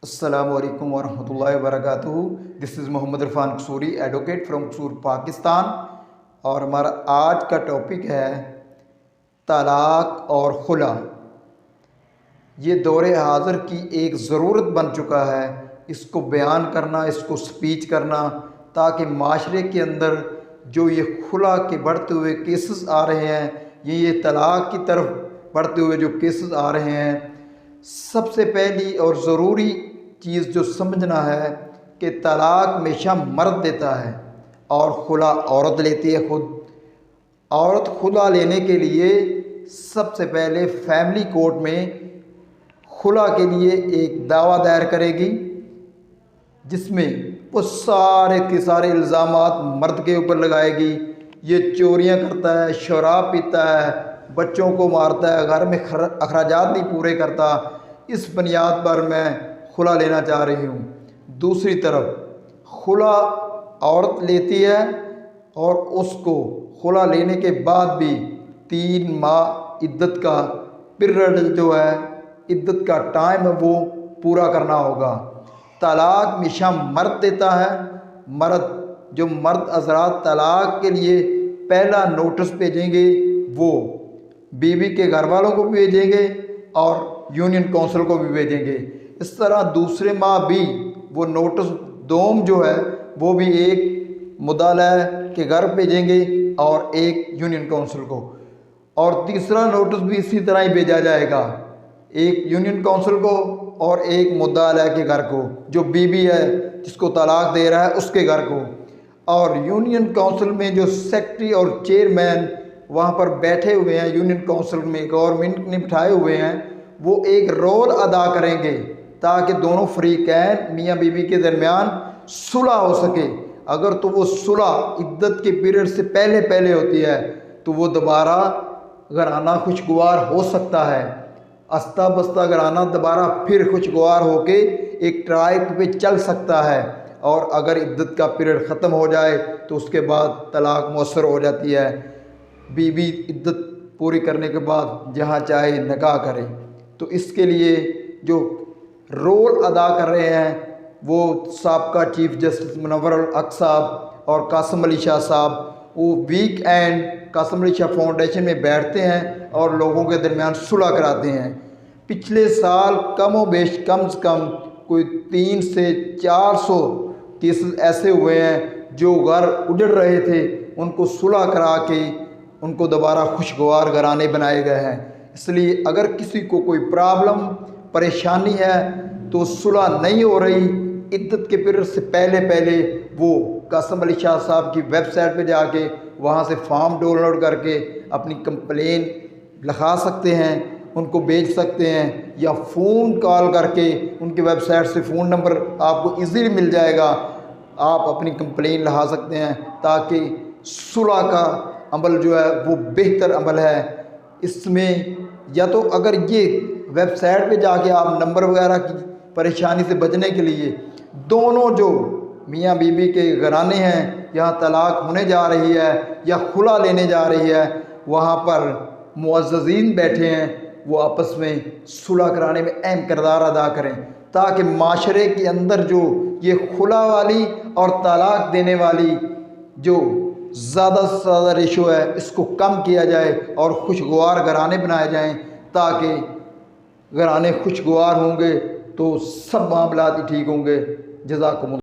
السلام علیکم ورحمۃ اللہ وبرکاتہ۔ دس از محمد عرفان قصوری، ایڈوکیٹ فرام قصور پاکستان، اور ہمارا آج کا ٹاپک ہے طلاق اور خلا۔ یہ دور حاضر کی ایک ضرورت بن چکا ہے، اس کو بیان کرنا، اس کو سپیچ کرنا، تاکہ معاشرے کے اندر جو یہ خلا کے بڑھتے ہوئے کیسز آ رہے ہیں، یہ طلاق کی طرف بڑھتے ہوئے جو کیسز آ رہے ہیں، سب سے پہلی اور ضروری چیز جو سمجھنا ہے کہ طلاق ہمیشہ مرد دیتا ہے اور خلا عورت لیتی ہے خود۔ عورت خلا لینے کے لیے سب سے پہلے فیملی کورٹ میں خلا کے لیے ایک دعویٰ دائر کرے گی، جس میں وہ سارے کے سارے الزامات مرد کے اوپر لگائے گی۔ یہ چوریاں کرتا ہے، شراب پیتا ہے، بچوں کو مارتا ہے، گھر میں اخراجات نہیں پورے کرتا، اس بنیاد پر میں خلا لینا چاہ رہی ہوں۔ دوسری طرف خلا عورت لیتی ہے اور اس کو خلا لینے کے بعد بھی 3 ماہ عدت کا پیریڈ جو ہے، عدت کا ٹائم ہے، وہ پورا کرنا ہوگا۔ طلاق ہمیشہ مرد دیتا ہے۔ مرد حضرات طلاق کے لیے پہلا نوٹس بھیجیں گے، وہ بیوی کے گھر والوں کو بھی بھیجیں گے اور یونین کونسل کو بھی بھیجیں گے۔ اس طرح دوسرے ماہ بھی وہ نوٹس دوم جو ہے وہ بھی ایک مدعلہ کے گھر بھیجیں گے اور ایک یونین کونسل کو، اور تیسرا نوٹس بھی اسی طرح ہی بھیجا جائے گا، ایک یونین کونسل کو اور ایک مدعلہ کے گھر کو، جو بیوی ہے جس کو طلاق دے رہا ہے اس کے گھر کو۔ اور یونین کونسل میں جو سیکرٹری اور چیئرمین وہاں پر بیٹھے ہوئے ہیں، یونین کونسل میں گورنمنٹ نے بٹھائے ہوئے ہیں، وہ ایک رول ادا کریں گے تاکہ دونوں فریقین میاں بیوی کے درمیان صلح ہو سکے۔ اگر تو وہ صلح عدت کے پیریڈ سے پہلے ہوتی ہے تو وہ دوبارہ گھرانہ خوشگوار ہو سکتا ہے، آہستہ بستہ گھرانہ دوبارہ پھر خوشگوار ہو کے ایک ٹریک پہ چل سکتا ہے، اور اگر عدت کا پیریڈ ختم ہو جائے تو اس کے بعد طلاق مؤثر ہو جاتی ہے۔ بیوی عدت پوری کرنے کے بعد جہاں چاہے نکاح کرے۔ تو اس کے لیے جو رول ادا کر رہے ہیں وہ سابقہ چیف جسٹس منور الحق صاحب اور قاسم علی شاہ صاحب، وہ weekend Qasim Ali Shah foundation میں بیٹھتے ہیں اور لوگوں کے درمیان صلح کراتے ہیں۔ پچھلے سال کم و بیش کم سے کم کوئی 300 سے 400 کیسز ایسے ہوئے ہیں جو گھر اجڑ رہے تھے، ان کو صلح کرا کے ان کو دوبارہ خوشگوار گھرانے بنائے گئے ہیں۔ اس لیے اگر کسی کو کوئی پرابلم پریشانی ہے تو صلح نہیں ہو رہی عدت کے پیریڈ سے پہلے، وہ قاسم علی شاہ صاحب کی ویب سائٹ پہ جا کے وہاں سے فارم ڈاؤن لوڈ کر کے اپنی کمپلین لکھا سکتے ہیں، ان کو بھیج سکتے ہیں، یا فون کال کر کے ان کی ویب سائٹ سے فون نمبر آپ کو ایزیلی مل جائے گا، آپ اپنی کمپلین لکھا سکتے ہیں، تاکہ صلح کا عمل جو ہے وہ بہتر عمل ہے۔ اس میں یا تو اگر یہ ویب سائٹ پہ جا کے آپ نمبر وغیرہ کی پریشانی سے بچنے کے لیے، دونوں جو میاں بیوی کے گھرانے ہیں یہاں طلاق ہونے جا رہی ہے یا خلا لینے جا رہی ہے، وہاں پر معززین بیٹھے ہیں، وہ آپس میں صلح کرانے میں اہم کردار ادا کریں، تاکہ معاشرے کے اندر جو یہ خلا والی اور طلاق دینے والی جو زیادہ سے زیادہ ریشو ہے اس کو کم کیا جائے اور خوشگوار گھرانے بنائے جائیں۔ تاکہ گھرانے خوشگوار ہوں گے تو سب معاملات ہی ٹھیک ہوں گے۔ جزاکم اللہ۔